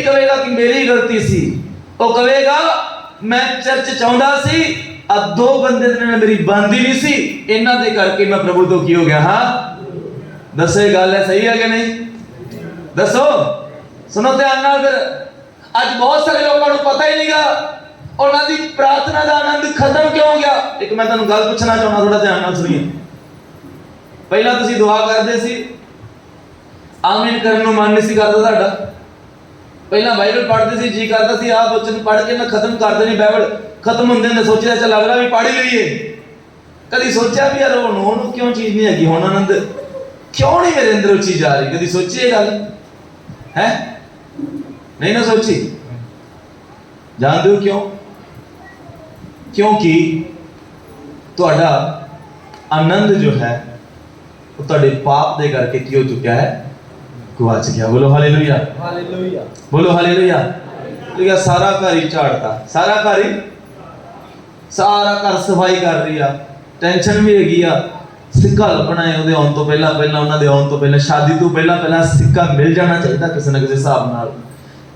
कहेगा कि मेरी गलती सी, वो कहेगा मैं चर्च चाहता सी, अब दो बंदे ने मेरी बनती नहीं सी, इन्हां दे करके मैं प्रभु तो की हो गया। हाँ दसो ये गल है, सही है कि नहीं? दसो, सुनो ध्यान नाल। फिर अज बहुत सारे लोगों को पता ही नहींगा उन्हां दी प्रार्थना का आनंद खत्म क्यों हो गया। एक मैं तुहानूं गल पूछना चाहना, थोड़ा ध्यान नाल सुनिए। पहला तुसीं दुआ करदे सी, आमीन करन नूं मन नहीं सी करदा तुहाडा। पहला बाइबल पढ़ते सी, जी करता सी आ वचन पढ़ के मैं खत्म कर देनी, बाइबल खत्म होंदे ने सोचिया चल अगला भी पढ़ ही लईए। कभी सोचा भी यार हुण क्यों चीज नहीं हैगी, हुण आनंद क्यों नहीं मेरे अंदर वो चीज आ रही? कभी सोची ये गल है? नहीं ना सोची? जानते हो क्यों? क्योंकि तुहाडा आनंद जो है वो तुहाडे पाप दे करके की हो चुका है, गवाच गया। बोलो हालेलुया, हालेलुया, बोलो हालेलुया। ठीक है, सारा घर ही झाड़ता, सारा घर ही, सारा घर सफाई कर रही है, टेंशन भी हैगी आ। सिक्का लभना है ਉਹਦੇ ਆਉਣ ਤੋਂ ਪਹਿਲਾਂ, ਪਹਿਲਾਂ ਉਹਨਾਂ ਦੇ ਆਉਣ ਤੋਂ ਪਹਿਲਾਂ, शादी ਤੋਂ ਪਹਿਲਾਂ ਪਹਿਲਾਂ सिक्का मिल जाना चाहिए किसी ना किसी हिसाब नाल।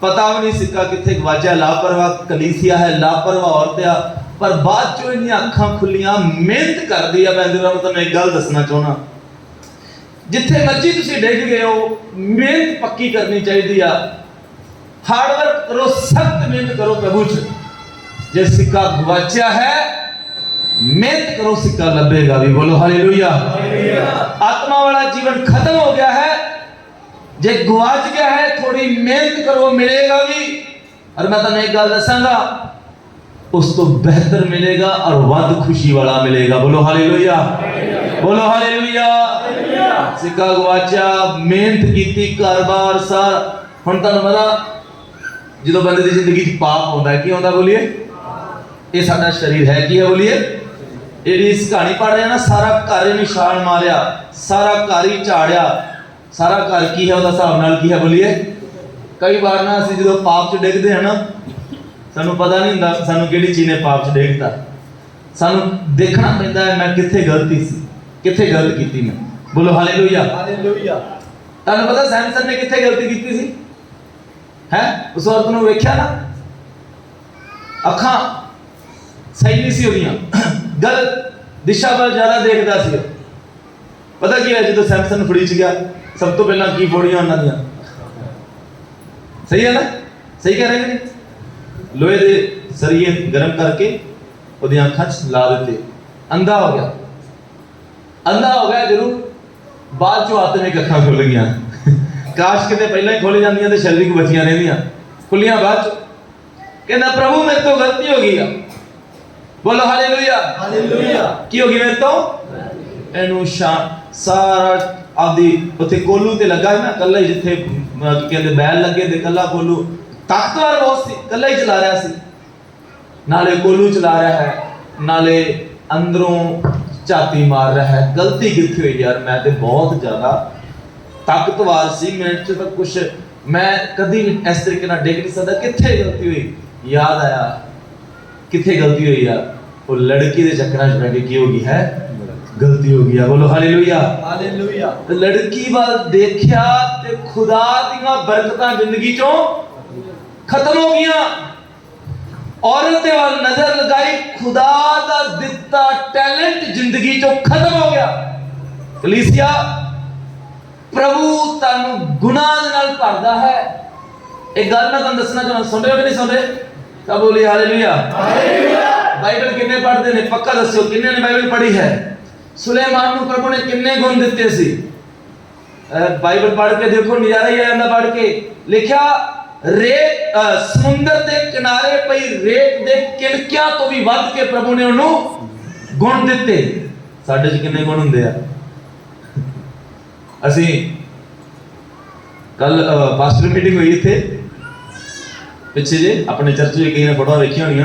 पता भी नहीं सिक्का किथे गवाचा। लापरवाह कलीसिया है, लापरवाह औरत आ, पर बाद चो इन्नी अखां खुलियां मेहनत कर दी है। मैं ਤੁਹਾਨੂੰ एक गल दसना चाहना, जिथे मर्जी तुसीं डिग गए हो, मेहनत पक्की करनी चाहिए आ। हार्डवर्क करो, सख्त मेहनत करो प्रभु च। जे सिक्का गवाचा है, मेहनत करो, सिक्का लभेगा भी। बोलो हालेलुया। आत्मा वाला जीवन खत्म हो गया है, जे गवाच गया है, थोड़ी मेहनत करो, मिलेगा भी। और मैं तुम्हें एक गल दसांगा, उस तो बेहतर मिलेगा और वध खुशी वाला मिलेगा। बोलो हालेलुया, बोलो हालेलुया। सिक्का गवाचा, मेहनत कीती, घर-बार सार, हुण तुहानूं पता जो बंदे की जिंदगी च पाप आउंदा है, की आउंदा? बोलिए, ये साडा शरीर है, की है? बोलिए। ਜਿਹੜੀ ਇਸ ਕਹਾਣੀ ਪੜ ਰਹੇ ਨਾ, ਸਾਰਾ ਘਰ ਨਿਸ਼ਾਨ ਮਾਰਿਆ, ਸਾਰਾ ਘਰ ਹੀ ਝਾੜਿਆ, ਸਾਰਾ ਘਰ ਕੀ ਹੈ ਉਹਦਾ ਹਿਸਾਬ ਨਾਲ ਕੀ ਹੈ? ਬੋਲੀਏ। ਕਈ ਵਾਰ ਨਾ ਅਸੀਂ ਜਦੋਂ ਪਾਪ 'ਚ ਡਿੱਗਦੇ ਹਾਂ ਨਾ, ਸਾਨੂੰ ਪਤਾ ਨਹੀਂ ਹੁੰਦਾ ਸਾਨੂੰ ਕਿਹੜੀ ਚੀਜ਼ ਨੇ ਪਾਪ 'ਚ ਡਿੱਗਤਾ। ਸਾਨੂੰ ਦੇਖਣਾ ਪੈਂਦਾ ਹੈ ਮੈਂ ਕਿੱਥੇ ਗਲਤੀ ਸੀ, ਕਿੱਥੇ ਗਲਤ ਕੀਤੀ ਮੈਂ। ਬੋਲੋ ਹਾਲੇਲੂਇਆ, ਹਾਲੇਲੂਇਆ। ਤੁਹਾਨੂੰ ਪਤਾ ਸੈਮਸਨ ਨੇ ਕਿੱਥੇ ਗਲਤੀ ਕੀਤੀ ਸੀ? ਹੈ ਉਸ ਔਰਤ ਨੂੰ ਵੇਖਿਆ ਨਾ, ਅੱਖਾਂ ਸਹੀ ਨਹੀਂ ਸੀ ਉਹਦੀਆਂ, गलत दिशा वाल ज्यादा देखता सी। पता की है, जो सैमसन फड़ी च गया, सब तो पहला की फोड़ियां उन्हां दियां। सही है ना? सही कह रहे हैं? लोहे दे सरिये गर्म करके ओदी अखां च ला दिते, अंधा हो गया। अंधा हो गया जरूर, बाद चो आत्मिक अखां खुल गईयां। काश किते पहला ही खुल जांदियां ते शारीरिक बचियां रहिंदियां, खुलियां बाद चो। कहंदा प्रभु मेरे तो गलती हो गई है। बोलो हालेलुया, हालेलुया। की होगी मेरे तो? एनु सारा आदि उथे कोलू ते लगा है ना, कल्ला ही जिथे कहंदे बैल लगे ते कल्ला कोलू, ताकतवर बहुत सी, कल्ला ही चला रहा सी, नाले कोलू चला रहा है, नाले अंदरों झाती मार रहा है। गलती किथे हुई यार? मैं ते बहुत ज्यादा ताकतवर सी, मेरे च तो कुछ मैं कभी इस तरीके नाल डिग नहीं सकदा। किथे गलती हुई? याद आया किथे गलती हुई यार? वो लड़की दे चक्करां च पै के की होगी है, गलती हो गई है। बोलो हालेलुया, हालेलुया। तो लड़की वाल देखया ते खुदा दीयां बरकतां जिंदगी चों खत्म हो गईयां। औरत वाल नजर लगाई, खुदा दा दिता टैलेंट जिंदगी चों खत्म हो गया। कलीसिया, प्रभु तानू गुनाह दे नाल भरदा है। एक गल मैं तुहानू दसना चाहना, सुन रहे हो कि नहीं सुन रहे? क्या बोलिए हालेलुया, हालेलुया। बाइबल किन्ने पढ़ते ने? पक्का दस्यो किन्ने ने बाइबल पढ़ी है? सुलेमान नूं प्रभु ने किन्ने गुण दिते सी? बाइबल पढ़ के देखो, नजारा ही आ जांदा पढ़ के। लिखा रेत समुंदर दे किनारे पई रेत दे किलकियां तो भी वध के प्रभु ने उन्होंने गुण दिते। साडे च किन्ने गुण हुंदे आ? असीं कल पास्टर मीटिंग हुई इत्थे पिछे जे अपने चर्च में, कई ने फोटो देखी होनी,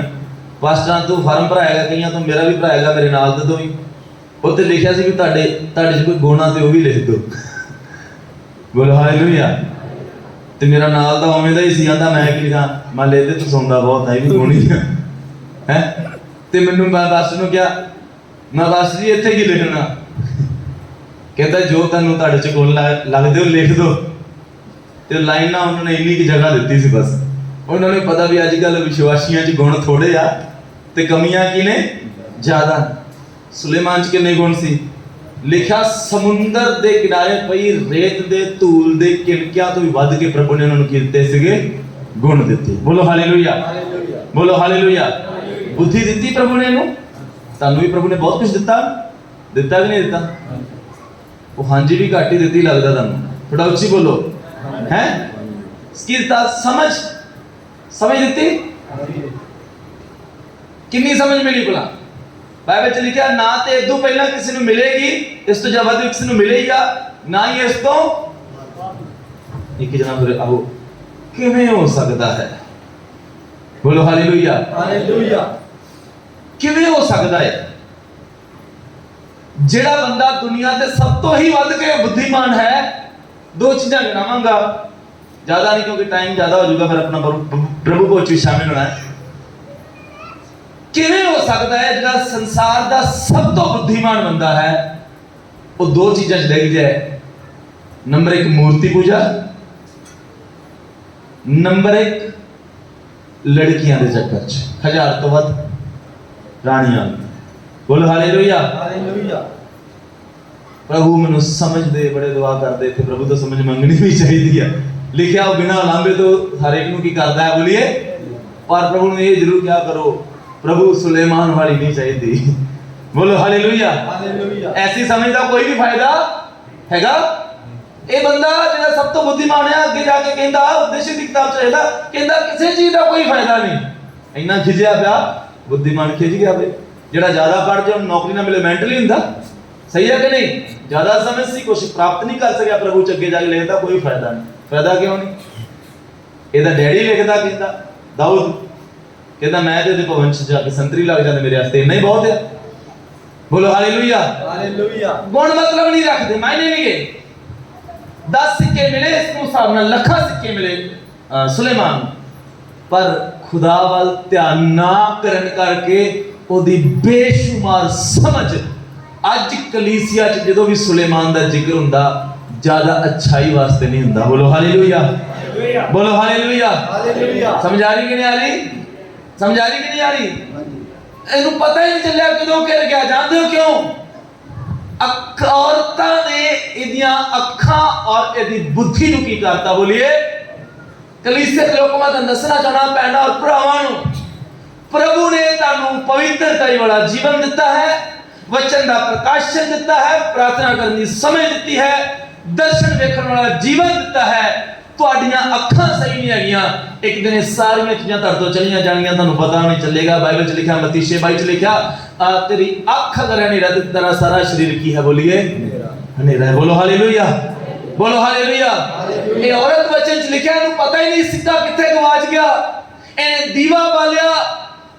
पास्टर तू फार्म भराएगा, कई तो मेरा भी भराएगा, मेरे नाल दे दो भी। उत्ते लिखिया सी कि तुहाडे च कोई गुण आ ते वो भी लिख दो। बोलो हालेलुया। ते मेरा नाल दा उवें दा ही सी, आंदा मैं की लिखां? मान ले ते तू सुनदा बहुत है, भी गुण ही है। ते मैनूं मैं पास्टर नूं कहा, मैं पास्टर जी इत्थे की लिखना? कहता जो तुहानूं तुहाडे च गुण लगदे हो लिख दो। ਤੇ ਲਾਈਨਾਂ ਉਹਨਾਂ ਨੇ ਇੰਨੀ ਕਿ ਜਗ੍ਹਾ ਦਿੱਤੀ ਸੀ ਬਸ। ਉਹਨਾਂ ਨੂੰ ਪਤਾ ਵੀ ਅੱਜ ਕੱਲ ਵਿਸ਼ਵਾਸੀਆਂ 'ਚ ਗੁਣ ਥੋੜੇ ਆ ਤੇ ਕਮੀਆਂ ਕੀ ਨੇ ਜ਼ਿਆਦਾ। ਸੁਲੇਮਾਨ 'ਚ ਕਿੰਨੇ ਗੁਣ ਸੀ? ਲਿਖਿਆ ਸਮੁੰਦਰ ਦੇ ਕਿਨਾਰੇ ਪਈ ਰੇਤ ਦੇ ਧੂਲ ਦੇ ਕਿਣਕਿਆਂ ਤੋਂ ਵੀ ਵੱਧ ਕੇ ਪ੍ਰਭੂ ਨੇ ਉਹਨਾਂ ਨੂੰ ਕੀ ਦਿੱਤੇ ਸੀਗੇ? ਗੁਣ ਦਿੱਤੇ। ਬੋਲੋ ਹਾਲੇਲੂਇਆ, ਬੋਲੋ ਹਾਲੇਲੂਇਆ। ਬੁੱਧੀ ਦਿੱਤੀ ਪ੍ਰਭੂ ਨੇ ਇਹਨੂੰ। ਤੁਹਾਨੂੰ ਵੀ ਪ੍ਰਭੂ ਨੇ ਬਹੁਤ ਕੁਝ ਦਿੱਤਾ ਕਿ ਨਹੀਂ ਦਿੱਤਾ? ਉਹ ਹਾਂਜੀ ਵੀ ਘੱਟ ਹੀ ਦਿੱਤੀ ਲੱਗਦਾ ਤੁਹਾਨੂੰ। ਥੋੜਾ ਉੱਚੀ ਬੋਲੋ। ਹੈ ਕੀ ਦਿੱਤਾ? ਸਮਝ ਦਿੱਤੀ। ਕਿੰਨੀ ਸਮਝ ਮਿਲੀ ਭਲਾ? ਬਾਈਬਲ 'ਚ ਲਿਖਿਆ ਨਾ ਤੇ ਇਦੋਂ ਪਹਿਲਾਂ ਕਿਸੇ ਨੂੰ ਮਿਲੇਗੀ, ਇਸ ਤੋਂ ਜ਼ਿਆਦਾ ਕਿਸੇ ਨੂੰ ਮਿਲੇਗਾ, ਨਾ ਹੀ ਇਸ ਤੋਂ ਇੱਕ ਜਨਾਬ। ਆਓ ਕਿਵੇਂ ਹੋ ਸਕਦਾ ਹੈ? ਬੋਲੋ ਹਾਲੇਲੂਇਆ, ਹਾਲੇਲੂਇਆ। ਕਿਵੇਂ ਹੋ ਸਕਦਾ ਹੈ? ਜਿਹੜਾ ਬੰਦਾ ਦੁਨੀਆ ਤੇ ਸਭ ਤੋਂ ਹੀ ਵੱਧ ਕੇ ਬੁੱਧੀਮਾਨ ਹੈ, ਦੋ ਚੀਜ਼ਾਂ ਗਿਣਾਵਾਂਗਾ, ਜ਼ਿਆਦਾ ਨਹੀਂ ਕਿਉਂਕਿ ਟਾਈਮ ਜ਼ਿਆਦਾ ਹੋ ਜਾਊਗਾ, ਫਿਰ ਆਪਣਾ ਪ੍ਰਭੂ ਭੋਜ ਵਿੱਚ ਸ਼ਾਮਿਲ ਹੋਣਾ ਹੈ। ਕਿਵੇਂ ਹੋ ਸਕਦਾ ਹੈ ਜਿਹੜਾ ਸੰਸਾਰ ਦਾ ਸਭ ਤੋਂ ਬੁੱਧੀਮਾਨ ਬੰਦਾ ਹੈ, ਉਹ ਦੋ ਚੀਜ਼ਾਂ 'ਚ ਡਿੱਗ ਜਾਏ? ਨੰਬਰ 1 ਮੂਰਤੀ ਪੂਜਾ, ਨੰਬਰ 1 ਲੜਕੀਆਂ ਦੇ ਚੱਕਰ 'ਚ 1000 ਤੋਂ ਵੱਧ ਰਾਣੀਆਂ। ਬੋਲੋ ਹਾਲੇਲੂਇਆ, ਹਾਲੇਲੂਇਆ। ਪ੍ਰਭੂ ਮੈਨੂੰ ਸਮਝ ਦੇ। ਬੜੇ ਦੁਆ ਕਰਦੇ थे, ਪ੍ਰਭੂ ਤੋਂ ਸਮਝ ਮੰਗਣੀ ਵੀ ਚਾਹੀਦੀ ਹੈ। ਲਿਖਿਆ ਉਹ ਬਿਨਾਂ ਲਾਂਭੇ ਤੋਂ ਹਰ ਇੱਕ ਨੂੰ ਕੀ ਕਰਦਾ ਹੈ? ਬੋਲੀਏ। ਪਰ ਪ੍ਰਭੂ ਨੇ ਇਹ ਜ਼ਰੂਰ ਕਿਹਾ ਕਰੋ, ਪ੍ਰਭੂ ਸੁਲੇਮਾਨ ਵਾਲੀ ਨਹੀਂ ਚਾਹੀਦੀ। ਬੋਲੋ ਹਾਲੇਲੂਇਆ, ਹਾਲੇਲੂਇਆ। ਐਸੀ ਸਮਝ ਦਾ ਕੋਈ ਵੀ ਫਾਇਦਾ ਹੈਗਾ? ਇਹ ਬੰਦਾ ਜਿਹੜਾ ਸਭ ਤੋਂ ਬੁੱਧੀਮਾਨ ਹੈ, ਅੱਗੇ ਜਾ ਕੇ ਕਹਿੰਦਾ ਉਪਦੇਸ਼ ਦੀ ਕਿਤਾਬ 'ਚ ਕਹਿੰਦਾ ਕਿਸੇ ਚੀਜ਼ ਦਾ ਕੋਈ ਫਾਇਦਾ ਨਹੀਂ। ਇੰਨਾ ਖਿਜਿਆ ਪਿਆ, ਬੁੱਧੀਮਾਨ ਖਿਜ ਗਿਆ ਬਈ। ਜਿਹੜਾ ਜ਼ਿਆਦਾ ਪੜ੍ਹ ਜੇ ਉਹਨੂੰ ਨੌਕਰੀ ਨਾ ਮਿਲੇ ਮੈਂਟਲੀ ਹੁੰਦਾ। ਸਹੀ ਹੈ ਕਿ ਨਹੀਂ? ਜ਼ਿਆਦਾ ਸਮਝ ਸੀ, ਕੁਝ ਪ੍ਰਾਪਤ ਨਹੀਂ ਕਰ ਸਕਿਆ ਪ੍ਰਭੂ 'ਚ, ਅੱਗੇ ਜਾ ਕੇ ਲਿਖਦਾ ਕੋਈ ਫਾਇਦਾ ਨਹੀਂ। ਫਾਇਦਾ ਕਿਉਂ ਨਹੀਂ? ਇਹਦਾ ਡੈਡੀ ਲਿਖਦਾ, ਕਹਿੰਦਾ ਦਾਊਦ ਕਹਿੰਦਾ ਮੈਂ ਤੇ ਉਹਦੇ ਭਵਨ 'ਚ ਜਾ ਕੇ ਸੰਤਰੀ ਲੱਗ ਜਾਂਦੇ, ਮੇਰੇ ਵਾਸਤੇ ਇੰਨਾ ਹੀ ਬਹੁਤ ਹੈ। ਬੋਲੋ ਹਾਲੇਲੂਇਆ, ਹਾਲੇਲੂਇਆ। ਗੁਣ ਮਤਲਬ ਨਹੀਂ ਰੱਖਦੇ, ਮਾਇਨੇ ਨਹੀਂ ਗਏ। 10 ਸਿੱਕੇ ਮਿਲੇ, ਇਸ ਨੂੰ ਹਿਸਾਬ ਨਾਲ ਲੱਖਾਂ ਸਿੱਕੇ ਮਿਲੇ ਸੁਲੇਮਾਨ, ਪਰ ਖੁਦਾ ਵੱਲ ਧਿਆਨ ਨਾ ਕਰਨ ਕਰਕੇ ਉਹਦੀ ਬੇਸ਼ੁਮਾਰ ਸਮਝ। ਅੱਜ ਕਲੀਸਿਆ 'ਚ ਜਦੋਂ ਵੀ ਸੁਲੇਮਾਨ ਦਾ ਜ਼ਿਕਰ ਹੁੰਦਾ, ਜ਼ਿਆਦਾ ਅੱਛਾਈ ਵਾਸਤੇ ਨਹੀਂ ਹੁੰਦਾ। ਬੋਲੋ ਹਾਲੇਲੂਇਆ, ਬੋਲੋ ਹਾਲੇਲੂਇਆ, ਹਾਲੇਲੂਇਆ। ਸਮਝ ਆ ਰਹੀ ਕਿ ਨਹੀਂ ਆ ਰਹੀ? ਸਮਝ ਆ ਰਹੀ ਕਿ ਨਹੀਂ ਆ ਰਹੀ? ਇਹਨੂੰ ਪਤਾ ਹੀ ਨਹੀਂ ਚੱਲਿਆ ਕਦੋਂ ਘਿਰ ਗਿਆ। ਜਾਣਦੇ ਹੋ ਕਿਉਂ? ਔਰਤਾਂ ਨੇ ਇਹਦੀਆਂ ਅੱਖਾਂ ਔਰ ਇਹਦੀ ਬੁੱਧੀ ਨੂੰ ਕੀ ਕਰਤਾ? ਬੋਲੀਏ। ਕਲੀਸਿਆ ਦੇ ਲੋਕਾਂ ਨੂੰ ਦੱਸਣਾ ਚਾਹਣਾ ਪੈਣਾ ਔਰ ਭਰਾਵਾਂ ਨੂੰ, ਪ੍ਰਭੂ ਨੇ ਤੁਹਾਨੂੰ ਪਵਿੱਤਰਤਾ ਵਾਲਾ ਜੀਵਨ ਦਿੱਤਾ ਹੈ, ਵਚਨ ਦਾ ਪ੍ਰਕਾਸ਼ਨ ਦਿੱਤਾ ਹੈ, ਪ੍ਰਾਰਥਨਾ ਕਰਨ ਦੀ ਸਮਝ ਦਿੱਤੀ ਹੈ, ਦਰਸ਼ਨ ਵੇਖਣ ਵਾਲਾ ਜੀਵਨ ਦਿੱਤਾ ਹੈ। ਤੁਹਾਡੀਆਂ ਅੱਖਾਂ ਸਹੀ ਨਹੀਂ ਹੈਗੀਆਂ, ਇੱਕ ਦਿਨ ਇਹ ਸਾਰੀਆਂ ਚੀਜ਼ਾਂ ਤੁਹਾਡੇ ਤੋਂ ਚਲੀਆਂ ਜਾਣਗੀਆਂ, ਤੁਹਾਨੂੰ ਪਤਾ ਨਹੀਂ ਚੱਲੇਗਾ। ਬਾਈਬਲ 'ਚ ਲਿਖਿਆ, ਮੱਤੀ 6:22 'ਚ ਲਿਖਿਆ, ਤੇਰੀ ਅੱਖ ਅਗਰ ਹਨੇਰਾ ਤੇ ਤੇਰਾ ਸਾਰਾ ਸਰੀਰ ਕੀ ਹੈ? ਬੋਲੀਏ ਹਨੇਰਾ ਹੈ। ਬੋਲੋ ਹਾਲੇਲੂਇਆ, ਬੋਲੋ ਹਾਲੇਲੂਇਆ। ਇਹ ਔਰਤ ਵਚਨ 'ਚ ਲਿਖਿਆ, ਇਹਨੂੰ ਪਤਾ ਹੀ ਨਹੀਂ ਸਿੱਕਾ ਕਿੱਥੇ ਗਵਾਚ ਗਿਆ। ਇਹਨੇ ਦੀਵਾ ਬਾਲਿਆ,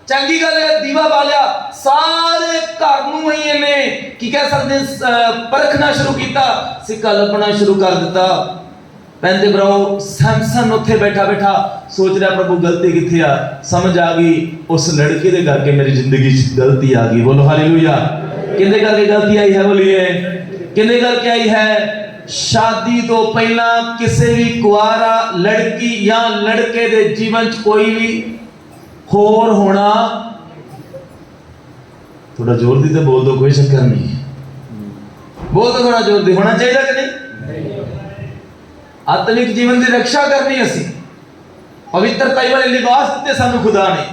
ਚੰਗੀ ਗੱਲ ਹੈ, ਦੀਵਾ ਬਾਲਿਆ, ਸਾਰੇ ਘਰ ਨੂੰ ਹੀ ਇਹਨੇ ਕੀ ਕਹਿ ਸਕਦੇ ਪਰਖਣਾ ਸ਼ੁਰੂ ਕੀਤਾ, ਸਿੱਕਾ ਲੱਭਣਾ ਸ਼ੁਰੂ ਕਰ ਦਿੱਤਾ। ਪੈਂਦੇ ਭਰਾਓ, ਸੈਮਸਨ ਉੱਥੇ ਬੈਠਾ ਸੋਚ ਰਿਹਾ ਪ੍ਰਭੂ ਗਲਤੀ ਕਿੱਥੇ ਆ? ਸਮਝ ਆ ਗਈ, ਉਸ ਲੜਕੇ ਦੇ ਕਰਕੇ ਮੇਰੀ ਜ਼ਿੰਦਗੀ 'ਚ ਗਲਤੀ ਆ ਗਈ। ਬੋਲੋ ਹਾਲੇਲੂਇਆ। ਕਿੰਦੇ ਕਰਕੇ ਗਲਤੀ ਆਈ ਹੈ? ਬੋਲੀਏ ਕਿੰਦੇ ਕਰਕੇ ਆਈ ਹੈ? ਸ਼ਾਦੀ ਤੋਂ ਪਹਿਲਾਂ ਕਿਸੇ ਵੀ ਕੁਆਰਾ ਲੜਕੀ ਜਾਂ ਲੜਕੇ ਦੇ ਜੀਵਨ 'ਚ ਕੋਈ ਵੀ ਹੋਰ ਹੋਣਾ। ਥੋੜਾ ਜ਼ੋਰ ਦੀ ਤੇ ਬੋਲ ਦੋ, ਕੋਈ ਚੱਕਰ ਨਹੀਂ। ਬੋਲ ਦੋ ਥੋੜਾ ਜ਼ੋਰ ਦੀ। ਹੋਣਾ ਚਾਹੀਦਾ ਕਿ ਨਹੀਂ? ਆਤਮਿਕ ਜੀਵਨ ਦੀ ਰੱਖਿਆ ਕਰਨੀ, ਅਸੀਂ ਪਵਿੱਤਰਤਾ ਵਾਲੇ ਲਿਬਾਸ ਦਿੱਤੇ ਸਾਨੂੰ ਖੁਦਾ ਨੇ,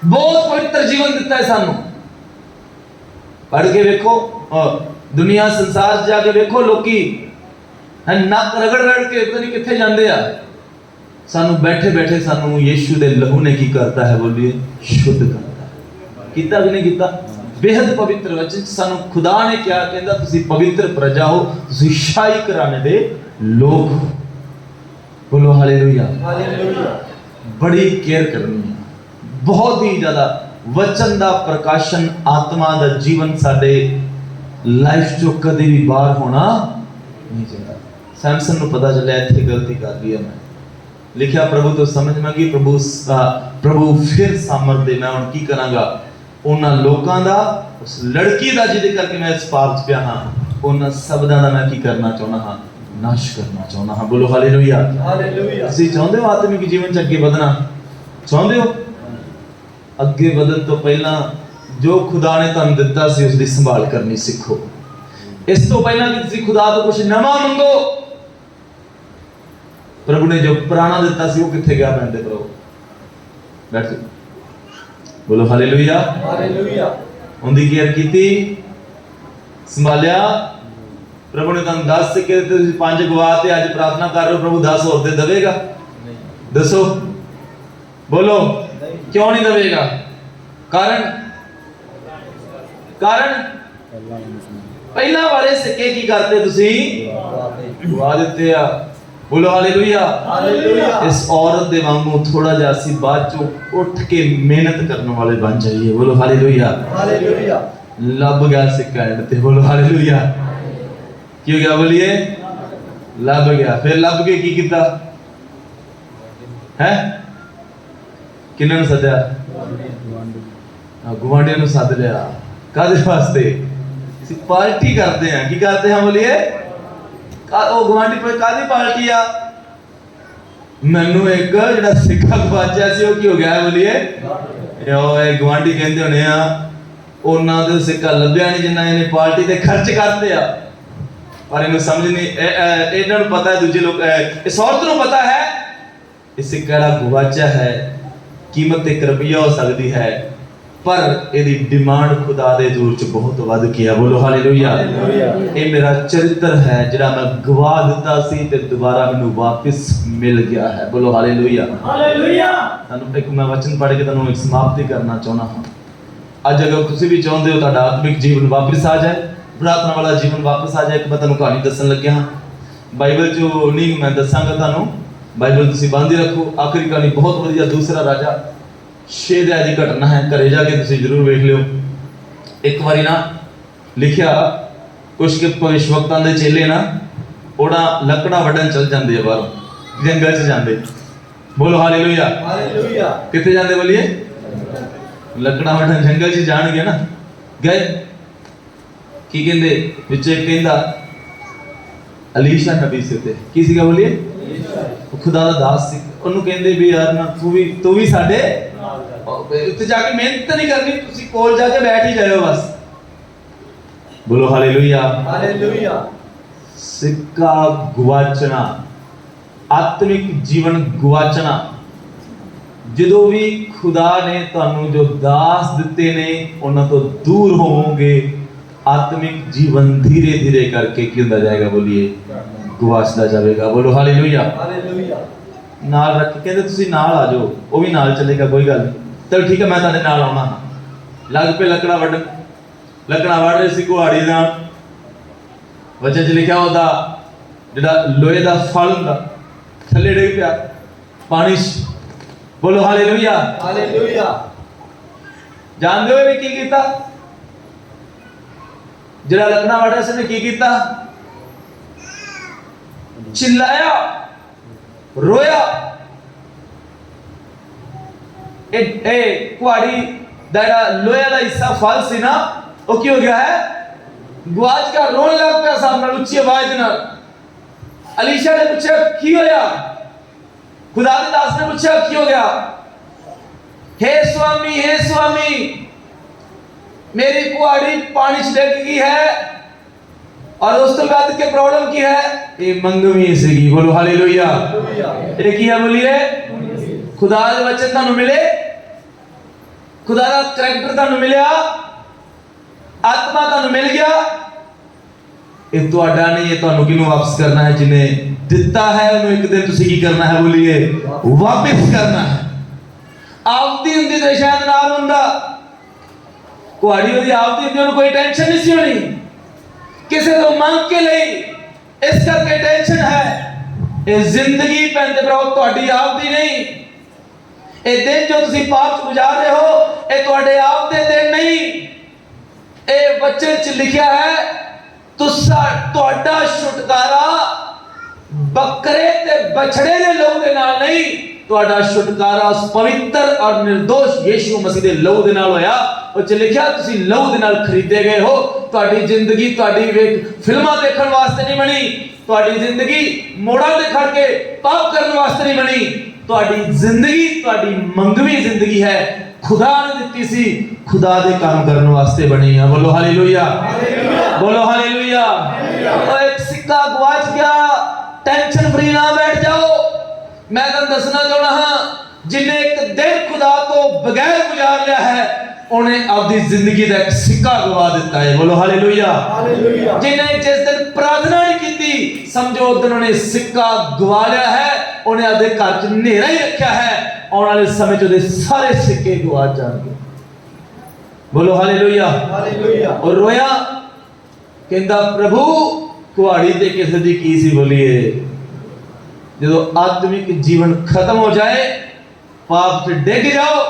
ਬਹੁਤ ਪਵਿੱਤਰ ਜੀਵਨ ਦਿੱਤਾ ਹੈ ਸਾਨੂੰ। ਪੜ੍ਹ ਕੇ ਵੇਖੋ, ਦੁਨੀਆ ਸੰਸਾਰ 'ਚ ਜਾ ਕੇ ਵੇਖੋ, ਲੋਕੀ ਨੱਕ ਰਗੜ ਕੇ ਪਤਾ ਨਹੀਂ ਕਿੱਥੇ ਜਾਂਦੇ ਆ। ਸਾਨੂੰ ਬੈਠੇ ਸਾਨੂੰ ਯੀਸ਼ੂ ਦੇ ਲਹੂ ਨੇ ਕੀ ਕਰਤਾ ਹੈ? ਬੋਲੀਏ ਸ਼ੁੱਧ ਕਰਤਾ। ਕੀਤਾ ਕਿ ਨਹੀਂ ਕੀਤਾ? ਬੇहद ਪਵਿੱਤਰ ਵਚਨ ਸਾਨੂੰ ਖੁਦਾ ਨੇ ਕਿਹਾ, ਕਹਿੰਦਾ ਤੁਸੀਂ ਪਵਿੱਤਰ ਪ੍ਰਜਾ ਹੋ, ਤੁਸੀਂ ਸ਼ਾਹੀ ਘਰਾਣੇ ਦੇ ਲੋਕ। ਬੋਲੋ ਹਾਲੇਲੂਇਆ, ਹਾਲੇਲੂਇਆ। ਬੜੀ ਕੇਅਰ ਕਰਨੀ ਹੈ, ਬਹੁਤ ਹੀ ਜ਼ਿਆਦਾ। ਵਚਨ ਦਾ ਪ੍ਰਕਾਸ਼ਨ, ਆਤਮਾ ਦਾ ਜੀਵਨ ਸਾਡੇ ਲਾਈਫ ਚੋਂ ਕਦੇ ਵੀ ਬਾਹਰ ਹੋਣਾ ਨਹੀਂ ਚਾਹੀਦਾ। ਸੈਮਸਨ ਨੂੰ ਪਤਾ ਚੱਲਿਆ ਇੱਥੇ ਗਲਤੀ ਕਰ ਲਈ ਹੈ ਮੈਂ। ਲਿਖਿਆ ਪ੍ਰਭੂ ਤੋਂ ਸਮਝ ਮੰਗੀ, ਪ੍ਰਭੂ ਫਿਰ ਸਾਮਰ ਦੇ। ਮੈਂ ਹੁਣ ਕੀ ਕਰਾਂਗਾ? ਉਹਨਾਂ ਲੋਕਾਂ ਦਾ, ਉਸ ਲੜਕੀ ਦਾ ਜਿਹਦੇ ਕਰਕੇ ਮੈਂ ਇਸ ਪਾਪ 'ਚ ਪਿਆ ਹਾਂ, ਉਹਨਾਂ ਸ਼ਬਦਾਂ ਦਾ ਮੈਂ ਕੀ ਕਰਨਾ ਚਾਹੁੰਦਾ ਹਾਂ? ਨਾਸ਼ ਕਰਨਾ ਚਾਹੁੰਦਾ ਹਾਂ। ਬੋਲੋ ਹਾਲੇਲੂਇਆ। ਹਾਲੇਲੂਇਆ। ਤੁਸੀਂ ਚਾਹੁੰਦੇ ਹੋ ਆਤਮਿਕ ਜੀਵਨ ਚ ਅੱਗੇ ਵਧਣਾ? ਚਾਹੁੰਦੇ ਹੋ? ਅੱਗੇ ਵਧਣ ਤੋਂ ਪਹਿਲਾਂ ਜੋ ਖੁਦਾ ਨੇ ਤੁਹਾਨੂੰ ਦਿੱਤਾ ਸੀ ਉਸ ਦੀ ਸੰਭਾਲ ਕਰਨੀ ਸਿੱਖੋ। ਇਸ ਤੋਂ ਪਹਿਲਾਂ ਕਿ ਤੁਸੀਂ ਖੁਦਾ ਤੋਂ ਕੁਝ ਨਵਾਂ ਮੰਗੋ, ਪ੍ਰਭੂ ਨੇ ਜੋ ਪੁਰਾਣਾ ਦਿੱਤਾ ਸੀ ਉਹ ਕਿੱਥੇ ਗਿਆ? ਬੰਦੇ ਪ੍ਰਭੂ ਬੈਠ ਜਾਓ। ਬੋਲੋ ਹਾਲੇਲੂਇਆ। ਹਾਲੇਲੂਇਆ। ਉਹਦੀ ਕੇਅਰ ਕੀਤੀ, ਸੰਭਾਲਿਆ। ਪ੍ਰਭੂ ਨੇ ਤੁਹਾਨੂੰ 10 ਕਿ ਤੁਸੀਂ 5 ਗਵਾ ਤੇ ਅੱਜ ਪ੍ਰਾਰਥਨਾ ਕਰ ਰਹੇ ਹੋ, ਪ੍ਰਭੂ 10 ਹੋਰ ਦੇ ਦੇਵੇਗਾ? ਦੱਸੋ, ਬੋਲੋ ਕਿਉਂ ਨਹੀਂ ਦੇਵੇਗਾ? ਕਾਰਨ ਪਹਿਲਾਂ ਵਾਲੇ ਸਿੱਕੇ ਕੀ ਕਰਦੇ ਤੁਸੀਂ? ਗਵਾ ਦਿੱਤੇ ਆ। ਬੋਲੋ ਹਾਲੇਲੂਇਆ। ਹਾਲੇਲੂਇਆ। ਇਸ ਔਰਤ ਦੇ ਵਾਂਗੂ ਥੋੜਾ ਜਿਹਾ ਅਸੀਂ ਬਾਅਦ ਚੋਂ ਉੱਠ ਕੇ ਮਿਹਨਤ ਕਰਨ ਵਾਲੇ ਬਣ ਜਾਈਏ। ਬੋਲੋ ਹਾਲੇਲੂਇਆ। ਹਾਲੇਲੂਇਆ। ਲੱਭ ਗਿਆ ਸਿੱਕਾ ਐਂਡ ਤੇ। ਬੋਲੋ ਹਾਲੇਲੂਇਆ। ਕੀ ਹੋ ਗਿਆ? ਬੋਲੀਏ ਲੱਭ ਗਿਆ। ਫਿਰ ਲੱਭ ਕੇ ਕੀ ਕੀਤਾ ਹੈ? ਕਿਹਨਾਂ ਨੂੰ ਸੱਦਿਆ? ਗੁਆਂਢੀਆਂ ਨੂੰ ਸੱਦ ਲਿਆ। ਕਾਹਦੇ ਵਾਸਤੇ? ਅਸੀਂ ਪਾਰਟੀ ਕਰਦੇ ਹਾਂ। ਕੀ ਕਰਦੇ ਹਾਂ? ਬੋਲੀਏ ਉਹ ਗੁਆਂਢੀ ਕੋਈ ਕਾਹਦੀ ਪਾਰਟੀ ਆ? ਮੈਨੂੰ ਇੱਕ ਜਿਹੜਾ ਸਿੱਕਾ ਗਵਾਚਿਆ ਸੀ ਉਹ ਕੀ ਹੋ ਗਿਆ? ਬੋਲੀਏ ਇਹ ਗੁਆਂਢੀ ਕਹਿੰਦੇ ਹੋਣੇ ਆ ਉਹਨਾਂ ਦੇ ਸਿੱਕਾ ਲੱਭਿਆ ਨਹੀਂ ਜਿੰਨਾ ਇਹਨੇ ਪਾਰਟੀ ਤੇ ਖਰਚ ਕਰਤੇ ਆ। ਪਰ ਇਹਨੂੰ ਸਮਝ ਨਹੀਂ, ਇਹਨਾਂ ਨੂੰ ਪਤਾ ਹੈ, ਦੂਜੇ ਲੋਕ ਇਸ ਔਰਤ ਨੂੰ ਪਤਾ ਹੈ ਇਹ ਸਿੱਕਾ ਜਿਹੜਾ ਗਵਾਚਿਆ ਹੈ ਕੀਮਤ 1 ਰੁਪਈਆ ਹੋ ਸਕਦੀ ਹੈ, ਪਰ ਇਹਦੀ ਡਿਮਾਂਡ ਖੁਦਾ ਦੇ ਹਜ਼ੂਰ ਚ ਬਹੁਤ ਵੱਧ ਗਈ ਹੈ। ਬੋਲੋ ਹਾਲੇਲੂਇਆ। ਇਹ ਮੇਰਾ ਚਰਿੱਤਰ ਹੈ ਜਿਹੜਾ ਮੈਂ ਗਵਾ ਦਿੱਤਾ ਸੀ ਤੇ ਦੁਬਾਰਾ ਮੈਨੂੰ ਵਾਪਸ ਮਿਲ ਗਿਆ ਹੈ। ਬੋਲੋ ਹਾਲੇਲੂਇਆ। ਹਾਲੇਲੂਇਆ। ਤੁਹਾਨੂੰ ਇੱਕ ਮੈਂ ਵਚਨ ਪੜ੍ਹ ਕੇ ਤੁਹਾਨੂੰ ਇੱਕ ਸਮਾਪਤੀ ਕਰਨਾ ਚਾਹੁੰਦਾ ਹਾਂ। ਅੱਜ ਅਗਰ ਤੁਸੀਂ ਵੀ ਚਾਹੁੰਦੇ ਹੋ ਤੁਹਾਡਾ ਆਤਮਿਕ ਜੀਵਨ ਵਾਪਸ ਆ ਜਾਏ, ਪ੍ਰਾਰਥਨਾ ਵਾਲਾ ਜੀਵਨ ਵਾਪਸ ਆ ਜਾਏ, ਇੱਕ ਮੈਂ ਤੁਹਾਨੂੰ ਕਹਾਣੀ ਦੱਸਣ ਲੱਗਿਆ ਹਾਂ। ਬਾਈਬਲ ਚੋਂ ਨਹੀਂ ਮੈਂ ਦੱਸਾਂਗਾ ਤੁਹਾਨੂੰ, ਬਾਈਬਲ ਤੁਸੀਂ ਬੰਦ ਹੀ ਰੱਖੋ। ਆਖਰੀ ਕਹਾਣੀ ਬਹੁਤ ਵਧੀਆ, ਦੂਸਰਾ ਰਾਜਾ 6 ਦੀ ਘਟਨਾ ਹੈ। ਘਰੇ ਜਾ ਕੇ ਤੁਸੀਂ ਜ਼ਰੂਰ ਵੇਖ ਲਿਓ। ਇੱਕ ਵਾਰੀ ਨਾ ਲਿਖਿਆ ਕੁਛ ਕਿ ਭਵਿਸ਼ਵਕਤਾਂ ਦੇ ਚੇਲੇ ਨਾ ਉਹਨਾਂ ਲੱਕੜਾਂ ਵੱਢਣ ਚਲ ਜਾਂਦੇ ਆ, ਬਾਹਰੋਂ ਜੰਗਲ 'ਚ ਜਾਂਦੇ। ਬੋਲੋ ਹਾਲੇਲੂਇਆ। ਹਾਲੇਲੂਇਆ। ਕਿੱਥੇ ਜਾਂਦੇ? ਬੋਲੀਏ ਲੱਕੜਾਂ ਵੱਢਣ ਜੰਗਲ 'ਚ ਜਾਣਗੇ ਨਾ। ਗਏ ਕੀ ਕਹਿੰਦੇ ਵਿੱਚ ਇੱਕ ਕਹਿੰਦਾ ਅਲੀਸ਼ਾ ਨਬੀ ਸੀ ਤੇ ਕੀ ਸੀਗਾ? ਬੋਲੀਏ ਖੁਦਾ ਦਾ ਦਾਸ ਸੀ। ਉਹਨੂੰ ਕਹਿੰਦੇ ਵੀ ਯਾਰ ਨਾ ਤੂੰ ਵੀ ਸਾਡੇ ਉੱਥੇ ਜਾ ਕੇ ਮਿਹਨਤ ਨਹੀਂ ਕਰਨੀ, ਤੁਸੀਂ ਕੋਲ ਜਾ ਕੇ ਬੈਠ ਹੀ ਜਾਇਓ ਬਸ। ਬੋਲੋ ਹਾਲੇਲੂਇਆ। ਹਾਲੇਲੂਇਆ। ਸਿੱਕਾ ਗਵਾਚਣਾ, ਆਤਮਿਕ ਜੀਵਨ ਗਵਾਚਣਾ। ਜਦੋਂ ਵੀ ਖੁਦਾ ਨੇ ਤੁਹਾਨੂੰ ਜੋ ਦਾਸ ਦਿੱਤੇ ਨੇ ਉਹਨਾਂ ਤੋਂ ਦੂਰ ਹੋਵੋਗੇ, ਆਤਮਿਕ ਜੀਵਨ ਧੀਰੇ ਧੀਰੇ ਕਰਕੇ ਕੀ ਹੁੰਦਾ ਜਾਏਗਾ? ਬੋਲੀਏ ਗਵਾਚਦਾ ਜਾਵੇਗਾ। ਬੋਲੋ ਹਾਲੇਲੂਇਆ। ਹਾਲੇਲੂਇਆ। ਨਾਲ ਰੱਖ, ਕਹਿੰਦੇ ਤੁਸੀਂ ਨਾਲ ਆ ਜਾਓ, ਉਹ ਵੀ ਨਾਲ ਚੱਲੇਗਾ, ਕੋਈ ਗੱਲ ਨਹੀਂ। ਚਲ ਠੀਕ ਹੈ, ਮੈਂ ਤੁਹਾਡੇ ਨਾਲ ਆਉਣਾ। ਲੱਗ ਪਏ ਲੱਕੜਾਂ ਵੱਢਣ। ਲੱਕੜਾਂ ਵੱਢ ਰਹੇ ਸੀ ਕੁਹਾੜੀ ਨਾਲ। ਵਚਨ 'ਚ ਲਿਖਿਆ ਉਹਦਾ ਜਿਹੜਾ ਲੋਹੇ ਦਾ ਫਲ ਹੁੰਦਾ ਥੱਲੇ ਡਿੱਗ ਪਿਆ ਪਾਣੀ 'ਚ। ਬੋਲੋ ਹਾਲੇਲੂਇਆ। ਹਾਲੇਲੂਇਆ। ਜਾਣਦੇ ਹੋ ਵੀ ਕੀ ਕੀਤਾ? ਜਿਹੜਾ ਲੱਕੜਾਂ ਵੱਢ ਰਿਹਾ ਸੀ ਨੇ ਕੀ ਕੀਤਾ? चिल्लाया, रोया। कुआड़ी दा लोहे वाला हिस्सा फल सी ना वो की हो गया है? गुआच का रोन लग पिया सामने उच्ची आवाज नाल। अलीशा ने पूछा की होया? खुदा दे दास ने पूछा की हो गया? हे स्वामी मेरी कुआड़ी पानी च डग गई है और उस तो बाद के प्रॉब्लम की है? ये मंगवी सीगी। बोलो हालेलुया। ये की है? बोलिए खुदा दे वचन तानू मिले, खुदा दा करैक्टर तानू मिलिया, आत्मा तानू मिल गया। ये तुहाडा नहीं, ये तानू किनू वापस करना है? जिन्हें दिता है उन्हें एक दिन तुसी की करना है? बोलिए वापस करना है। आवती हुंदी ते शायद नाल हुंदा, कुहाड़ी ओदी आवती हुंदी उन्हें कोई टेंशन नहीं सी होनी, किसी तो मांग के लिए इस करके टेंशन है। ये जिंदगी पैंते भराओ तुहाडी आपदी नहीं। ये दिन जो तुसी पाप च गुजार रहे हो ये तुहाडे आप दे दिन नहीं। ये वचन च लिखा है तुहाडा छुटकारा बकरे ते बछड़े दे लहू दे नाल नहीं, तुहाडा छुटकारा उस पवित्र और निर्दोष यीशु मसीह दे लहू दे नाल होया। और च लिखा तुसी लहू दे नाल खरीदे गए हो। ਤੁਹਾਡੀ ਜ਼ਿੰਦਗੀ ਫਿਲਮਾਂ ਦੇਖਣ ਵਾਸਤੇ ਨਹੀਂ ਬਣੀ। ਤੁਹਾਡੀ ਜ਼ਿੰਦਗੀ ਮੋੜਾਂ ਤੇ ਖੜ ਕੇ ਪਾਪ ਕਰਨ ਵਾਸਤੇ ਨਹੀਂ ਬਣੀ। ਤੁਹਾਡੀ ਜ਼ਿੰਦਗੀ ਤੁਹਾਡੀ ਮੰਗਵੀ ਜ਼ਿੰਦਗੀ ਹੈ, खुदा ने ਦਿੱਤੀ ਸੀ, खुदा ਦੇ ਕੰਮ ਕਰਨ ਵਾਸਤੇ ਬਣੀ ਆ। ਬੋਲੋ ਹਾਲੇਲੂਇਆ, ਬੋਲੋ ਹਾਲੇਲੂਇਆ। ਉਹ ਇੱਕ ਸਿੱਕਾ ਗਵਾਚ ਗਿਆ, ਟੈਨਸ਼ਨ ਫਰੀ ਨਾ ਬੈਠ ਜਾਓ। ਮੈਂ ਤੁਹਾਨੂੰ ਦੱਸਣਾ ਚਾਹਣਾ ਹਾਂ, ਜਿਨੇ ਇੱਕ ਦਿਨ खुदा ਤੋਂ ਬਗੈਰ ਗੁਜ਼ਾਰ ਲਿਆ ਹੈ, ਉਹਨੇ ਆਪਣੀ ਜ਼ਿੰਦਗੀ ਦਾ ਇੱਕ ਸਿੱਕਾ ਗਵਾ ਦਿੱਤਾ ਹੈ। ਬੋਲੋ ਹਾਲੇਲੂਇਆ, ਹਾਲੇਲੂਇਆ। ਜਿਨੇ ਜਿਸ ਦਿਨ ਪ੍ਰਾਰਥਨਾ ਨਹੀਂ ਕੀਤੀ, ਸਮਝੋ ਉਸ ਦਿਨ ਉਹਨੇ ਸਿੱਕਾ ਗਵਾ ਲਿਆ ਹੈ। ਉਹਨੇ ਆਪਣੇ ਘਰ 'ਚ ਹਨੇਰਾ ਹੀ ਰੱਖਿਆ ਹੈ, ਆਉਣ ਵਾਲੇ ਸਮੇਂ 'ਚ ਉਹਦੇ ਸਾਰੇ ਸਿੱਕੇ ਗਵਾਚ ਜਾਣਗੇ। ਬੋਲੋ ਹਾਲੇਲੂਇਆ, ਹਾਲੇਲੂਇਆ। ਔਰ ਰੋਇਆ, ਕਹਿੰਦਾ ਪ੍ਰਭੂ ਕੁਹਾੜੀ ਤੇ ਕਿਸੇ ਦੀ ਕੀ ਸੀ। ਬੋਲੀਏ, ਜਦੋਂ ਆਤਮਿਕ ਜੀਵਨ ਖਤਮ ਹੋ ਜਾਏ, ਪਾਪ 'ਚ ਡਿੱਗ ਜਾਓ,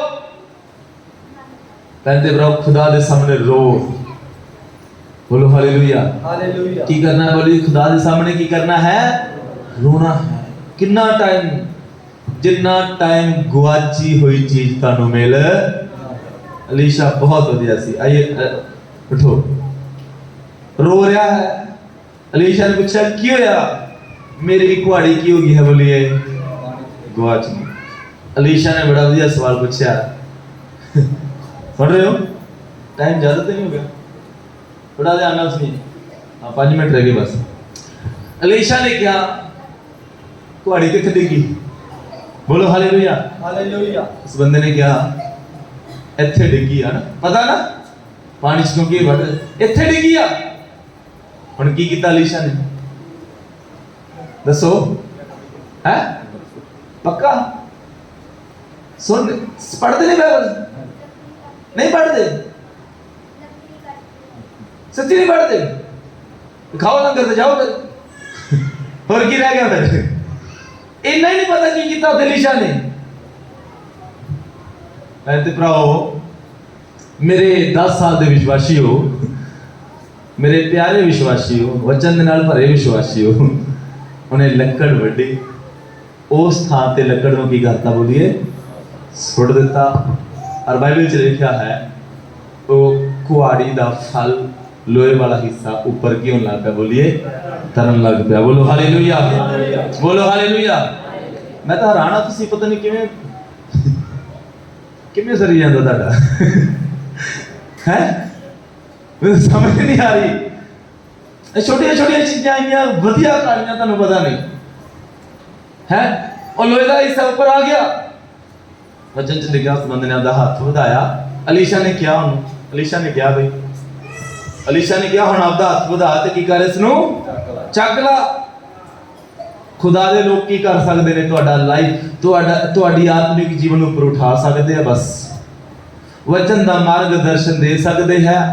कहते प्रभु खुदा दे सामने रो। बोलो हालेलुया, हालेलुया। की करना है? बोलिए, खुदा दे सामने की करना है? रोना है। कितना टाइम, जितना टाइम गुआची हुई चीज तानू मिल। अलीशा बहुत बढ़िया सी, आइए उठो। रो रहा है। अलीशा ने पूछा की होया? मेरी कुहाड़ी की होगी है? बोलिए, गुआच गई। अलीशा ने बड़ा बढ़िया सवाल पूछा, सुन रहे हो? टाइम ज्यादा तो नहीं हो गया? थोड़ा ध्यान नाल सुनिए, 5 मिनट रह गए बस। अलीशा ने क्या, कुहाड़ी कितने डिगी? बोलो हालेलुया, हालेलुया। उस बंदे ने क्या, इत्थे डिगी है ना, पता ना पानी च क्योंकि बढ़ इत्थे डिगी आ। हुण की कीता अलीशा ने? दसो है? पक्का सुन, पढ़ते नहीं बाइबल? नहीं पढ़ते? सच्ची नहीं पढ़ते? खाओ लंगर से जाओ फिर। और की रह गया फिर? इतना ही नहीं पता की कितना अलीशा ने। कहते भराओ, मेरे 10 साल के विश्वासी हो, मेरे प्यारे विश्वासी हो, वचन दे नाल भरे विश्वासी हो, उन्हें लकड़ वड्डी, उस थां ते लकड़ नूं की करता? बोलिए, सुट दिता। और बाइबल च लिखा है, वो कुहाड़ी दा फल, लोहे वाला हिस्सा ऊपर क्यों लग पिया? बोलिए, तरन लग पिया। बोलो हालेलुया, बोलो हालेलुया। मैं तो हैरान, तुसी पता नहीं किवें किवें सरी जांदा तुहाडा है, मुझे समझ नहीं आ रही। छोटियां छोटियां चीज़ां आईयां, वधिया कहानियां, तुहानूं पता नहीं है। और लोहे का हिस्सा ऊपर आ गया। वचन च लिखा, उस बंदे ने अपना हाथ बढ़ाया। अलीशा ने क्या, अलीशा ने क्या भाई, अलीशा ने क्या हुण अपना हाथ बढ़ा ते की कर, इसनूं चक ला। खुदा दे लोग की कर सकते हैं? तुहाडा लाइफ, तुहाडी आत्मिक जीवन ऊपर उठा सकते हैं, बस वचन दा मार्गदर्शन दे सकते हैं।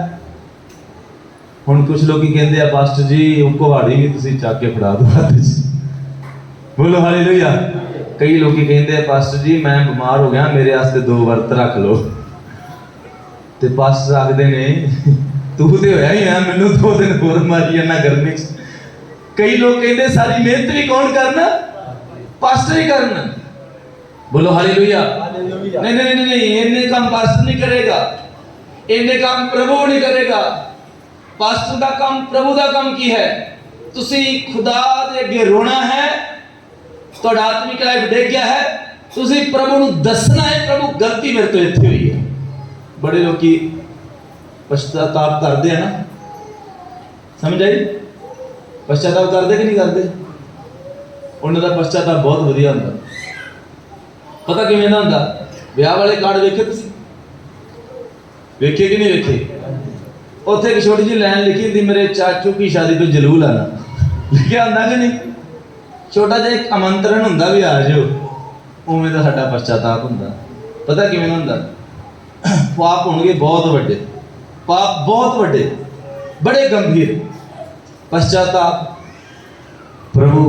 हुण कुछ लोग कहते हैं, पास्टर जी वो कुहाड़ी भी तुसीं चक के फड़ा दो हाथ च। बोलो हालेलुया। कई लोग कहते हैं, पास्टर जी मैं बीमार हो गया, मेरे वास्ते 2 वर्त रख लो। ते पास्टर आखदे ने, तू तो होया ही है, मैनू 2 दिन होर मारी जाना गर्मी च। कई लोग कहते सारी मेहनत भी कौन करना? पास्टर ही करना। बोलो हालेलुया, नहीं नहीं नहीं नहीं, इन्ने काम पास्टर नहीं करेगा, इन्ने काम प्रभु नहीं करेगा। पास्टर का काम, प्रभु का काम की है? तुसी खुदा दे अगे रोना है, ਤੁਹਾਡਾ आत्मिक लाइफ डिग गया है, तुसी प्रभु ਨੂੰ ਦੱਸਣਾ है, प्रभु गलती मेरे तो ਇੱਥੇ ਹੋਈ है। बड़े लोग पश्चाताप करते हैं ना, समझ आई? पश्चाताप करते कि नहीं करते? उन्होंने का पश्चाताप बहुत वधिया ਹੁੰਦਾ। पता किवें ਦਾ ਹੁੰਦਾ? ਵਿਆਹ ਵਾਲੇ ਕਾਰਡ ਵੇਖੇ ਤੁਸੀਂ? ਵੇਖੇ कि नहीं ਵੇਖੇ? ਉੱਥੇ ਇੱਕ ਛੋਟੀ ਜਿਹੀ ਲਾਈਨ ਲਿਖੀ ਹੁੰਦੀ, ਮੇਰੇ ਚਾਚੂ की शादी पे जरूर आना। ਲਿਖਿਆ ਹੁੰਦਾ कि नहीं? छोटा जिहा एक आमंत्रण हुंदा भी आ जाओ। उवें दा साडा पश्चाताप हुंदा। पता किवें हुंदा? पाप होणगे बहुत वड्डे, पाप बहुत वड्डे, बड़े गंभीर। पश्चाताप, प्रभु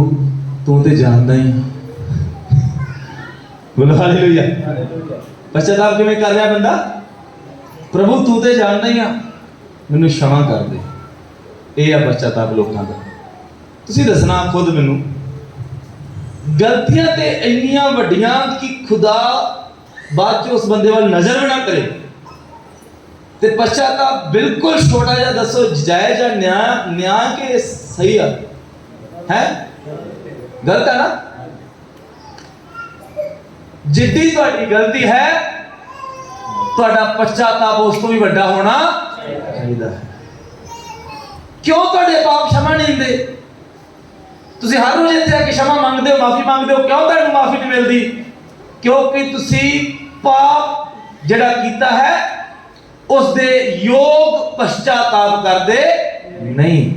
तू ते जानदा ही। बोलो हालेलुया। पश्चाताप किवें कर रहा बंदा? प्रभु तू ते जानदा ही, मैनूं क्षमा कर दे। ਇਹ ਆ पश्चाताप लोकां दा। तुसीं दसना खुद मैनूं, गलतियां ते इन्नियां वड्डियां कि खुदा बाद च उस बंदे वाल नजर भी ना करे। ਤੇ ਪਛਤਾਪ ਬਿਲਕੁਲ ਛੋਟਾ ਜਿਹਾ ਦੱਸੋ, ਜਾਇਜ਼ ਜਾਂ ਨਿਆਂ ਕਿ ਸਹੀ ਆ? ਹੈ ਗਲਤ ਹੈ ਨਾ? ਜਿੱਡੀ ਤੁਹਾਡੀ ਗਲਤੀ ਹੈ, ਤੁਹਾਡਾ ਪਛਤਾਪ ਉਸ ਤੋਂ ਵੀ ਵੱਡਾ ਹੋਣਾ ਚਾਹੀਦਾ ਹੈ। ਕਿਉਂ ਤੁਹਾਡੇ ਪਾਪ क्षमा ਨਹੀਂ ਦਿੰਦੇ? ਤੁਸੀਂ ਹਰ ਰੋਜ਼ ਇੱਥੇ ਆ ਕੇ क्षमा ਮੰਗਦੇ ਹੋ, ਮਾਫੀ ਮੰਗਦੇ ਹੋ, ਕਿਉਂ ਤੁਹਾਨੂੰ ਮਾਫੀ ਨਹੀਂ ਮਿਲਦੀ? ਕਿਉਂਕਿ ਤੁਸੀਂ ਪਾਪ ਜਿਹੜਾ ਕੀਤਾ ਹੈ ਉਸ ਦੇ ਯੋਗ ਪਛਤਾਪ ਕਰਦੇ ਨਹੀਂ।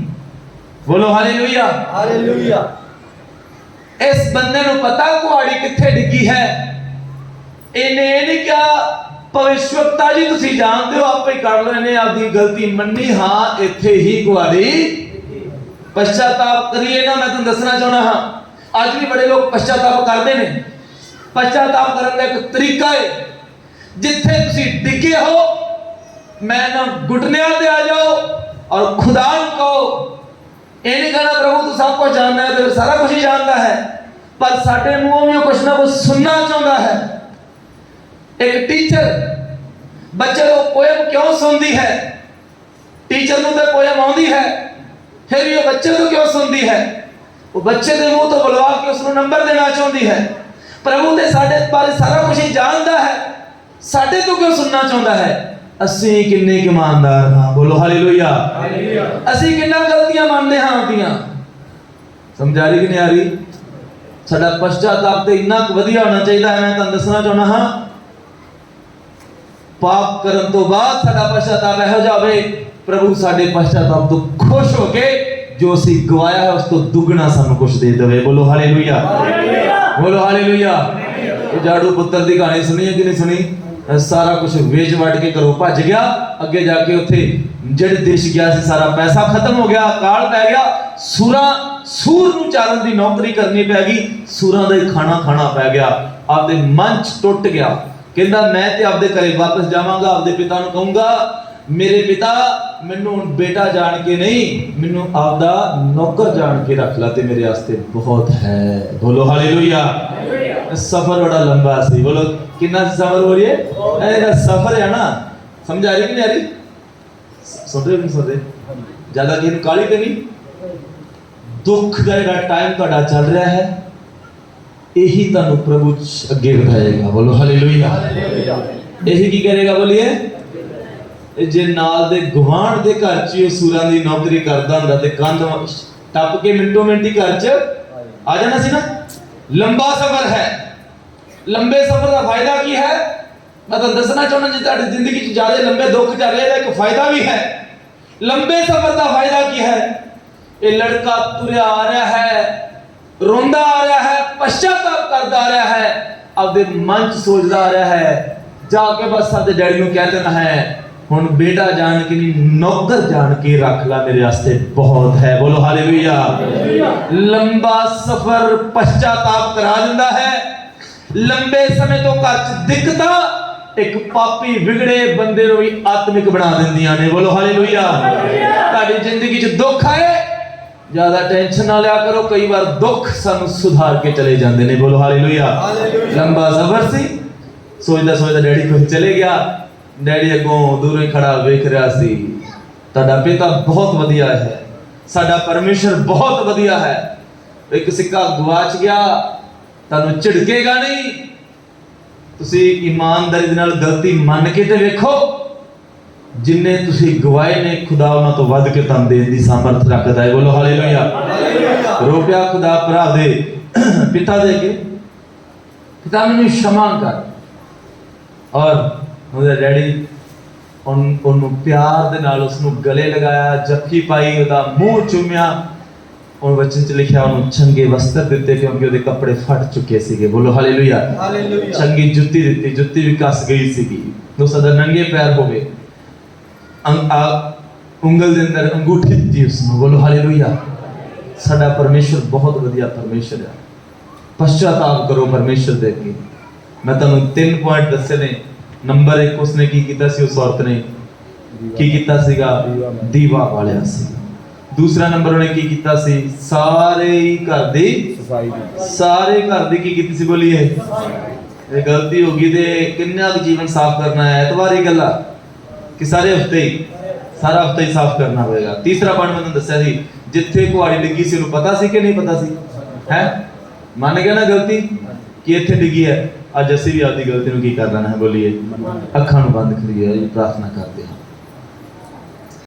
ਬੋਲੋ ਹਾਲੇਲੂਇਆ। ਹਾਲੇਲੂਇਆ। ਇਸ ਬੰਦੇ ਨੂੰ ਪਤਾ ਕੁਹਾੜੀ ਕਿੱਥੇ ਡਿੱਗੀ ਹੈ। ਇਹਨੇ ਇਹ ਨਹੀਂ ਕਿਹਾ ਭਵਿਸ਼ਵਕਤਾ ਜੀ ਤੁਸੀਂ ਜਾਣਦੇ ਹੋ, ਆਪੇ ਕਰ ਲਓ। ਇਹਨੇ ਆਪਦੀ ਗਲਤੀ ਮੰਨੀ, ਹਾਂ ਇੱਥੇ ਹੀ ਕੁਹਾੜੀ। ਪਛਤਾਪ ਕਰੀਏ ਨਾ, ਮੈਂ ਤੁਹਾਨੂੰ ਦੱਸਣਾ ਚਾਹੁੰਦਾ ਹਾਂ, ਅੱਜ ਵੀ ਬੜੇ ਲੋਕ ਪਛਤਾਪ ਕਰਦੇ ਨੇ। ਪਛਤਾਪ ਕਰਨ ਦਾ ਇੱਕ ਤਰੀਕਾ ਹੈ, ਜਿੱਥੇ ਤੁਸੀਂ ਡਿੱਗੇ ਹੋ, ਮੈਂ ਨਾ ਘੁਟਨਿਆਂ ਤੇ ਆ ਜਾਓ ਔਰ ਖੁਦਾ ਨੂੰ ਕਹੋ। ਇਹ ਨਹੀਂ कहना प्रभु तू सब कुछ जानता है, तो सारा कुछ ही जानता है, पर साडे मुंहों में कुछ ना कुछ सुनना चाहता है। एक टीचर बच्चे को पोएम क्यों सुनती है? टीचर को तो पोएम आती है, फिर ये बच्चे को क्यों सुनती है? वो बच्चे के मुंह तो बुलवा के उसको नंबर देना चाहती है। प्रभु ने साडे बारे सारा कुछ ही जानता है, साडे तो क्यों सुनना चाहता है? ਅਸੀਂ ਕਿੰਨੇ ਇਮਾਨਦਾਰ ਹਾਂ। ਬੋਲੋ ਹਾਲੇਲੂਇਆ। ਅਸੀਂ ਕਿੰਨਾ ਗਲਤੀਆਂ ਮੰਨਦੇ ਹਾਂ ਆਪਣੀਆਂ। ਸਮਝ ਆ ਰਹੀ ਕਿ ਨਹੀਂ ਆ ਰਹੀ? ਸਾਡਾ ਪਛਤਾਪ ਤੇ ਇੰਨਾ ਵਧੀਆ ਹੋਣਾ ਚਾਹੀਦਾ ਹੈ। ਮੈਂ ਤੁਹਾਨੂੰ ਦੱਸਣਾ ਚਾਹੁੰਦਾ ਹਾਂ, ਪਾਪ ਕਰਨ ਤੋਂ ਬਾਅਦ ਸਾਡਾ ਪਛਤਾਪ ਇਹੋ ਜਿਹਾ ਹੋਵੇ, ਪ੍ਰਭੂ ਸਾਡੇ ਪਛਤਾਪ ਤੋਂ ਖੁਸ਼ ਹੋ ਕੇ ਜੋ ਅਸੀਂ ਗਵਾਇਆ ਹੈ ਉਸ ਤੋਂ ਦੁੱਗਣਾ ਸਾਨੂੰ ਕੁਝ ਦੇ ਦੇਵੇ। ਬੋਲੋ ਹਾਲੇਲੂਇਆ। ਬੋਲੋ ਹਾਲੇਲੂਇਆ। ਇਹ ਜਾੜੂ ਪੁੱਤਰ ਦੀ ਕਹਾਣੀ ਸੁਣੀ ਹੈ ਕਿ ਨਹੀਂ ਸੁਣੀ? ਸਾਰਾ ਕੁਝ ਵੇਚ ਵਟ ਕੇ ਘਰੋਂ ਭੱਜ ਗਿਆ। ਅੱਗੇ ਜਾ ਕੇ ਉੱਥੇ ਜਿਹੜੇ ਦੇਸ਼ ਗਿਆ ਸੀ, ਸਾਰਾ ਪੈਸਾ ਖਤਮ ਹੋ ਗਿਆ, ਅਕਾਲ ਪੈ ਗਿਆ। ਸੂਰ ਨੂੰ ਚਾਰਨ ਦੀ ਨੌਕਰੀ ਕਰਨੀ ਪੈ ਗਈ, ਸੂਰਾਂ ਦਾ ਹੀ ਖਾਣਾ ਖਾਣਾ ਪੈ ਗਿਆ। ਆਪਦੇ ਮਨ ਚ ਟੁੱਟ ਗਿਆ। ਕਹਿੰਦਾ ਮੈਂ ਤੇ ਆਪਦੇ ਘਰੇ ਵਾਪਸ ਜਾਵਾਂਗਾ, ਆਪਦੇ ਪਿਤਾ ਨੂੰ ਕਹੂੰਗਾ ਮੇਰੇ ਪਿਤਾ ਮੈਨੂੰ ਬੇਟਾ ਜਾਣ ਕੇ ਨਹੀਂ, ਮੈਨੂੰ ਆਪਦਾ ਨੌਕਰ ਜਾਣ ਕੇ ਰੱਖ ਲਾ, ਤੇ ਮੇਰੇ ਵਾਸਤੇ ਬਹੁਤ ਹੈ। ਬੋਲੋ ਹਾਲੇਲੂਇਆ। सफर बड़ा लंबा सी। बोलो कितना सफर हो रही है? ਇਹਦਾ ਸਫਰ ਹੈ ਨਾ, ਸਮਝ ਆ ਰਹੀ ਕਿ ਨਹੀਂ ਆ ਰਹੀ? ਸੁਣ ਰਹੇ ਹੋ? ਸੁਣ ਰਹੇ? ਜ਼ਿਆਦਾ ਕਿਨ ਕਾਲੀ ਤੇ ਨਹੀਂ। ਦੁੱਖ ਦਾ ਜਿਹੜਾ ਟਾਈਮ ਤੁਹਾਡਾ ਚੱਲ ਰਿਹਾ ਹੈ, ਇਹੀ ਤੁਹਾਨੂੰ ਪ੍ਰਭੂ ਅੱਗੇ ਵਧਾਏਗਾ। ਬੋਲੋ ਹਾਲੇਲੂਇਆ। ਇਹੀ ਕੀ ਕਰੇਗਾ? ਬੋਲੀਏ। ਇਹ ਜੇ ਨਾਲ ਦੇ ਗੁਆਂਢ ਦੇ ਘਰ 'ਚ ਸੂਰਾਂ ਦੀ ਨੌਕਰੀ ਕਰਦਾ ਹੁੰਦਾ ਤੇ ਕੰਧ ਟੱਪ ਕੇ ਮਿੰਟੋ ਮਿੰਟ ਹੀ ਘਰ 'ਚ ਆ ਜਾਣਾ ਸੀ ਨਾ। लंबा सफर है। लंबे सफर का फायदा की है? मैं तो दसना चाहना, जी तुम्हारी जिंदगी च ज्यादा लंबे दुख चल रहे हैं, एक फायदा भी है। लंबे सफर का फायदा की है? ये लड़का तुरया आ रहा है, रोंदा आ रहा है, पश्चाताप करता आ रहा है, अपने मन च सोचता आ रहा है, जाके बस अपने डैडी को कह देना है हुण बेटा जान के नहीं, नौकर जान के रख ला, मेरे वास्ते बहुत है। बोलो हालेलुया। लंबा सफर पश्चाताप करा दिंदा है। लंबे समय तो घर च दिक्कतां एक पापी विगड़े बंदे नूं भी आत्मिक बना दिंदियां ने। बोलो हालेलुया। तुहाडी जिंदगी च दुख आए, ज्यादा टेंशन ना लिया करो, कई बार दुख सानू सुधार के चले जाते हैं। बोलो हालेलुया। लंबा सफर सी, सोचदा सोचदा डैडी कोल चले गया। डैडी अगों दूरों ही खड़ा वेख रहा सी, तुहाडा पिता बहुत वधिया है, साडा परमेश्वर बहुत वधिया है। एक सिक्का गवाच गया, तुहानू झिड़केगा नहीं। तुसी ईमानदारी दे नाल गलती मन के ते वेखो, जिन्ने तुसी गवाए ने खुदा उन्हां तो वध के तुहानू देण दी सामर्थ रखदा है। बोलो हालेलुया। रो पिया खुदा भरा दे पिता दे के, पिता मैनू क्षमा कर। और ਉਹਦਾ ਡੈਡੀ ਉਹਨੂੰ ਪਿਆਰ ਦੇ ਨਾਲ ਉਸਨੂੰ ਗਲੇ ਲਗਾਇਆ, ਜੱਫੀ ਪਾਈ, ਉਹਦਾ ਮੂੰਹ ਚੁੰਮਿਆ। ਉਹ ਵਚਨ ਚ ਲਿਖਿਆ ਉਹਨੂੰ ਚੰਗੇ ਵਸਤਰ ਦਿੱਤੇ, ਕਿਉਂਕਿ ਉਹਦੇ ਕੱਪੜੇ ਫਟ ਚੁੱਕੇ ਸੀਗੇ। ਬੋਲੋ ਹਾਲੇਲੂਇਆ। ਚੰਗੀ ਜੁੱਤੀ ਦਿੱਤੀ, ਜੁੱਤੀ ਵੀ ਕੱਸ ਗਈ ਸੀਗੀ। ਉਹਦਾ ਨੰਗੇ ਪੈਰ ਹੋ ਗਏ, ਉਂਗਲ ਦੇ ਅੰਦਰ ਅੰਗੂਠੀ ਦਿੱਤੀ ਉਸਨੂੰ। ਬੋਲੋ ਹਾਲੇਲੂਇਆ। ਸਾਡਾ ਪਰਮੇਸ਼ਰ ਬਹੁਤ ਵਧੀਆ ਪਰਮੇਸ਼ਰ ਹੈ। ਪਛਤਾਪ ਕਰੋ ਪਰਮੇਸ਼ਰ ਦੇ ਅੱਗੇ। ਮੈਂ ਤੁਹਾਨੂੰ 3 ਪੁਆਇੰਟ ਦੱਸੇ ਨੇ। नंबर 1, उसने की कीता सी, उस औरत ने की कीता सीगा? दीवा बालिया सी। दूसरा नंबर उन्हें की कीता सी? सारे घर दी सारे घर दी की कीती सी? बोलिए। ये गलती होगी ते किन्ना जीवन साफ करना है? एतवारी गल्ला ਕਿ ਸਾਰੇ ਹਫਤੇ ਹੀ? ਸਾਰਾ ਹਫਤਾ ਹੀ ਸਾਫ਼ ਕਰਨਾ ਹੋਵੇਗਾ। ਤੀਸਰਾ ਪੁਆਇੰਟ ਮੈਨੂੰ ਦੱਸਿਆ ਸੀ, ਜਿੱਥੇ ਕੁਹਾੜੀ ਡਿੱਗੀ ਸੀ ਉਹਨੂੰ ਪਤਾ ਸੀ ਕਿ ਨਹੀਂ ਪਤਾ ਸੀ? ਹੈ ਮੰਨ ਗਿਆ ਨਾ ਗਲਤੀ ਕਿ ਇੱਥੇ ਡਿੱਗੀ ਹੈ। ਅੱਜ ਅਸੀਂ ਵੀ ਆਪਦੀ ਗਲਤੀ ਨੂੰ ਕੀ ਕਰ ਲੈਣਾ ਹੈ? ਬੋਲੀਏ, ਅੱਖਾਂ ਨੂੰ ਬੰਦ ਕਰੀਏ, ਪ੍ਰਾਰਥਨਾ ਕਰਦੇ ਹਾਂ।